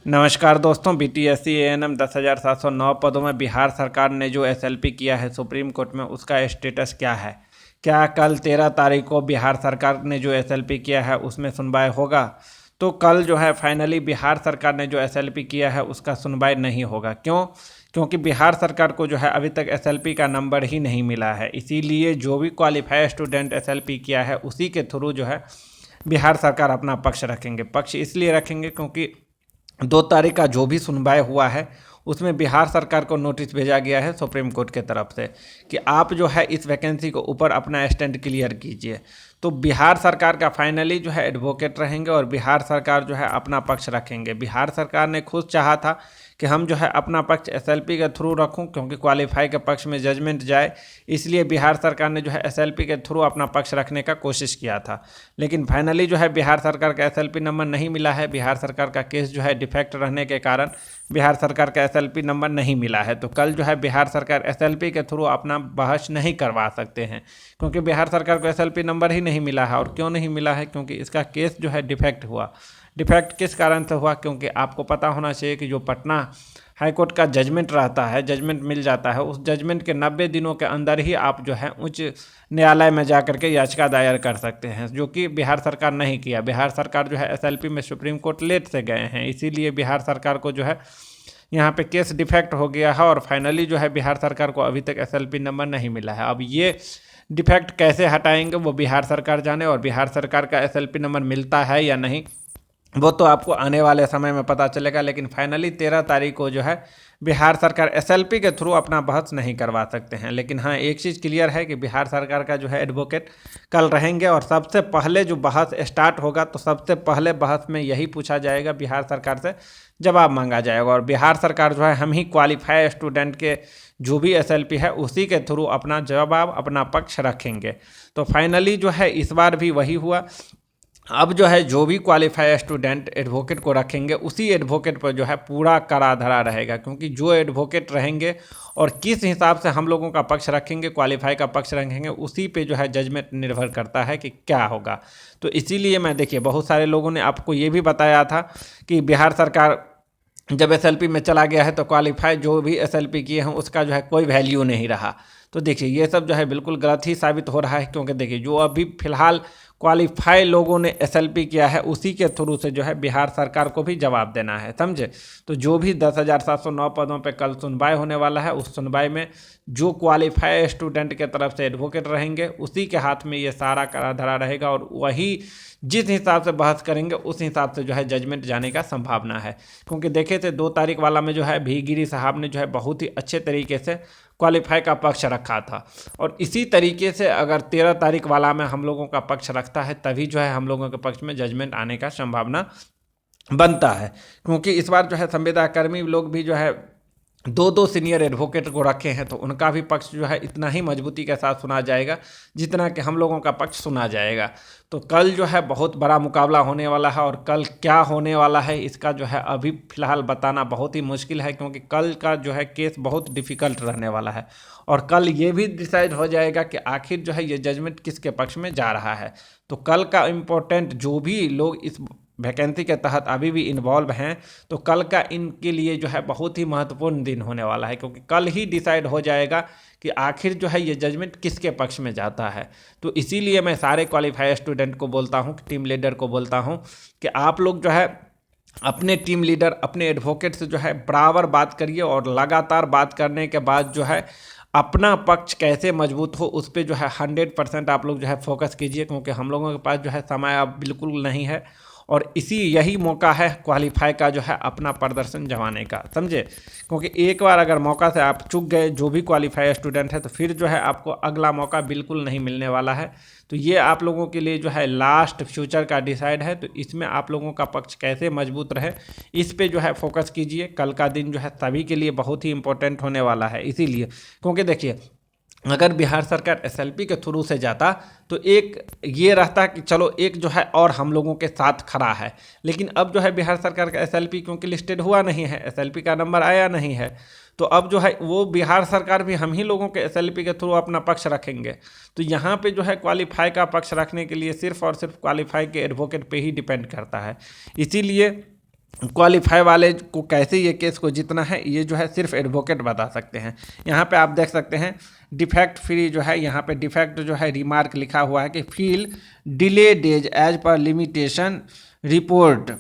नमस्कार दोस्तों, BTSC ANM 10,709 पदों में बिहार सरकार ने जो एसएलपी किया है सुप्रीम कोर्ट में, उसका स्टेटस क्या है। क्या कल 13 तारीख को बिहार सरकार ने जो एसएलपी किया है उसमें सुनवाई होगा? तो कल जो है फाइनली बिहार सरकार ने जो एसएलपी किया है उसका सुनवाई नहीं होगा। क्यों? क्योंकि बिहार सरकार को जो है अभी तक एसएलपी का नंबर ही नहीं मिला है। इसीलिए जो भी क्वालिफाइड स्टूडेंट एसएलपी किया है उसी के थ्रू जो है बिहार सरकार अपना पक्ष रखेंगे। पक्ष इसलिए रखेंगे क्योंकि 2 तारीख का जो भी सुनवाई हुआ है उसमें बिहार सरकार को नोटिस भेजा गया है सुप्रीम कोर्ट के तरफ से कि आप जो है इस वैकेंसी को ऊपर अपना स्टैंड क्लियर कीजिए। तो बिहार सरकार का फाइनली जो है एडवोकेट रहेंगे और बिहार सरकार जो है अपना पक्ष रखेंगे। बिहार सरकार ने खुद चाहा था कि हम जो है अपना पक्ष एसएलपी के थ्रू रखूं क्योंकि क्वालिफाई के पक्ष में जजमेंट जाए, इसलिए बिहार सरकार ने जो है एसएलपी के थ्रू अपना पक्ष रखने का कोशिश किया था। लेकिन फाइनली जो है बिहार सरकार का एसएलपी नंबर नहीं मिला है। बिहार सरकार का केस जो है डिफेक्ट रहने के कारण बिहार सरकार का एसएलपी नंबर नहीं मिला है। तो कल जो है बिहार सरकार एसएलपी के थ्रू अपना बहस नहीं करवा सकते हैं क्योंकि बिहार सरकार को एसएलपी नंबर ही नहीं मिला है। और क्यों नहीं मिला है? क्योंकि इसका केस जो है डिफेक्ट हुआ। डिफेक्ट किस कारण से हुआ? क्योंकि आपको पता होना चाहिए कि जो पटना हाईकोर्ट का जजमेंट रहता है, जजमेंट मिल जाता है, उस जजमेंट के 90 दिनों के अंदर ही आप जो है उच्च न्यायालय में जा करके याचिका दायर कर सकते हैं, जो कि बिहार सरकार नहीं किया। बिहार सरकार जो है एसएलपी में सुप्रीम कोर्ट लेट से गए हैं, इसीलिए बिहार सरकार को जो है यहाँ पे केस डिफेक्ट हो गया है और फाइनली जो है बिहार सरकार को अभी तक एसएलपी नंबर नहीं मिला है। अब ये डिफेक्ट कैसे हटाएंगे वो बिहार सरकार जाने, और बिहार सरकार का एसएलपी नंबर मिलता है या नहीं वो तो आपको आने वाले समय में पता चलेगा। लेकिन फाइनली 13 तारीख को जो है बिहार सरकार एसएलपी के थ्रू अपना बहस नहीं करवा सकते हैं। लेकिन हाँ, एक चीज़ क्लियर है कि बिहार सरकार का जो है एडवोकेट कल रहेंगे और सबसे पहले जो बहस स्टार्ट होगा तो सबसे पहले बहस में यही पूछा जाएगा, बिहार सरकार से जवाब मांगा जाएगा। और बिहार सरकार जो है हम ही क्वालिफाइड स्टूडेंट के जो भी एसएलपी है उसी के थ्रू अपना जवाब, अपना पक्ष रखेंगे। तो फाइनली जो है इस बार भी वही हुआ। अब जो है जो भी क्वालिफाइड स्टूडेंट एडवोकेट को रखेंगे उसी एडवोकेट पर जो है पूरा कड़ा धरा रहेगा, क्योंकि जो एडवोकेट रहेंगे और किस हिसाब से हम लोगों का पक्ष रखेंगे, क्वालिफाई का पक्ष रखेंगे, उसी पे जो है जजमेंट निर्भर करता है कि क्या होगा। तो इसीलिए मैं देखिए बहुत सारे लोगों ने आपको ये भी बताया था कि बिहार सरकार जब एसएलपी में चला गया है तो क्वालिफाई जो भी एसएलपी किए हैं उसका जो है कोई वैल्यू नहीं रहा। तो देखिए ये सब जो है बिल्कुल गलत ही साबित हो रहा है, क्योंकि देखिए जो अभी फिलहाल क्वालिफाई लोगों ने एसएलपी किया है उसी के थ्रू से जो है बिहार सरकार को भी जवाब देना है, समझे। तो जो भी 10,709 पदों पे कल सुनवाई होने वाला है, उस सुनवाई में जो क्वालिफाई स्टूडेंट के तरफ से एडवोकेट रहेंगे उसी के हाथ में ये सारा कड़ा धरा रहेगा और वही जिस हिसाब से बहस करेंगे उस हिसाब से जो है जजमेंट जाने का संभावना है। क्योंकि देखे थे 2 तारीख वाला में जो है भीगिरी साहब ने जो है बहुत ही अच्छे तरीके से क्वालिफाई का पक्ष रखा था, और इसी तरीके से अगर 13 तारीख वाला में हम लोगों का पक्ष रखता है तभी जो है हम लोगों के पक्ष में जजमेंट आने का संभावना बनता है। क्योंकि इस बार जो है संविदा कर्मी लोग भी जो है 2-2 सीनियर एडवोकेट को रखे हैं, तो उनका भी पक्ष जो है इतना ही मजबूती के साथ सुना जाएगा जितना कि हम लोगों का पक्ष सुना जाएगा। तो कल जो है बहुत बड़ा मुकाबला होने वाला है, और कल क्या होने वाला है इसका जो है अभी फ़िलहाल बताना बहुत ही मुश्किल है, क्योंकि कल का जो है केस बहुत डिफ़िकल्ट रहने वाला है। और कल ये भी डिसाइड हो जाएगा कि आखिर जो है ये जजमेंट किसके पक्ष में जा रहा है। तो कल का इम्पोर्टेंट जो भी लोग इस वैकेंसी के तहत अभी भी इन्वॉल्व हैं, तो कल का इनके लिए जो है बहुत ही महत्वपूर्ण दिन होने वाला है, क्योंकि कल ही डिसाइड हो जाएगा कि आखिर जो है ये जजमेंट किसके पक्ष में जाता है। तो इसीलिए मैं सारे क्वालिफाइड स्टूडेंट को बोलता हूँ, टीम लीडर को बोलता हूँ कि आप लोग जो है अपने टीम लीडर, अपने एडवोकेट से जो है बराबर बात करिए, और लगातार बात करने के बाद जो है अपना पक्ष कैसे मजबूत हो उस पर जो है 100% आप लोग जो है फोकस कीजिए, क्योंकि हम लोगों के पास जो है समय अब बिल्कुल नहीं है, और यही मौका है क्वालिफाई का जो है अपना प्रदर्शन जमाने का, समझे। क्योंकि एक बार अगर मौका से आप चूक गए जो भी क्वालिफाई स्टूडेंट है, तो फिर जो है आपको अगला मौका बिल्कुल नहीं मिलने वाला है। तो ये आप लोगों के लिए जो है लास्ट फ्यूचर का डिसाइड है। तो इसमें आप लोगों का पक्ष कैसे मजबूत रहे इस पे जो है फोकस कीजिए। कल का दिन जो है सभी के लिए बहुत ही इंपॉर्टेंट होने वाला है। इसीलिए क्योंकि देखिए अगर बिहार सरकार एसएलपी के थ्रू से जाता तो एक ये रहता कि चलो एक जो है और हम लोगों के साथ खड़ा है, लेकिन अब जो है बिहार सरकार का एसएलपी क्योंकि लिस्टेड हुआ नहीं है, एसएलपी का नंबर आया नहीं है, तो अब जो है वो बिहार सरकार भी हम ही लोगों के एसएलपी के थ्रू अपना पक्ष रखेंगे। तो यहाँ पे जो है क्वालिफाई का पक्ष रखने के लिए सिर्फ और सिर्फ क्वालिफाई के एडवोकेट पे ही डिपेंड करता है। इसीलिए क्वालिफाई वाले को कैसे ये केस को जीतना है, ये जो है सिर्फ एडवोकेट बता सकते हैं। यहाँ पे आप देख सकते हैं डिफेक्ट फ्री जो है, यहाँ पे डिफेक्ट जो है रिमार्क लिखा हुआ है कि field delay days as per limitation report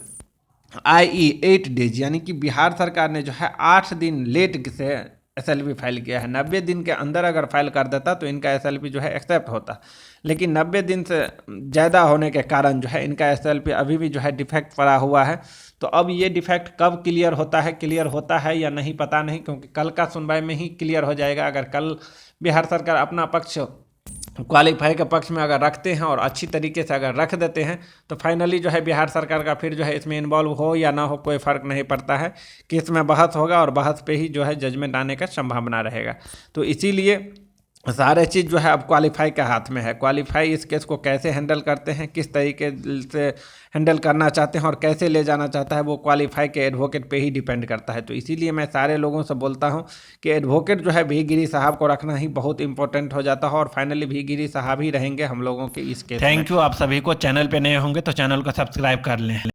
i.e. 8 days, यानी कि बिहार सरकार ने जो है 8 दिन लेट से SLP फाइल किया है। 90 दिन के अंदर अगर फाइल कर देता तो इनका SLP जो है एक्सेप्ट होता, लेकिन 90 दिन से ज़्यादा होने के कारण जो है इनका SLP अभी भी जो है डिफेक्ट पड़ा हुआ है। तो अब ये डिफेक्ट कब क्लियर होता है या नहीं पता नहीं, क्योंकि कल का सुनवाई में ही क्लियर हो जाएगा। अगर कल बिहार सरकार अपना पक्ष क्वालिफाई के पक्ष में अगर रखते हैं और अच्छी तरीके से अगर रख देते हैं तो फाइनली जो है बिहार सरकार का फिर जो है इसमें इन्वॉल्व हो या ना हो कोई फ़र्क नहीं पड़ता है, केस में बहस होगा और बहस पे ही जो है जजमेंट आने का संभावना रहेगा। तो इसीलिए सारे चीज़ जो है अब क्वालिफाई के हाथ में है। क्वालिफाई इस केस को कैसे हैंडल करते हैं, किस तरीके से हैंडल करना चाहते हैं और कैसे ले जाना चाहता है, वो क्वालिफाई के एडवोकेट पे ही डिपेंड करता है। तो इसीलिए मैं सारे लोगों से बोलता हूं कि एडवोकेट जो है भी गिरी साहब को रखना ही बहुत इंपॉर्टेंट हो जाता है और फाइनली भी गिरी साहब ही रहेंगे हम लोगों के इस केस में। Thank you. आप सभी को, चैनल पे नए होंगे तो चैनल को सब्सक्राइब कर लें।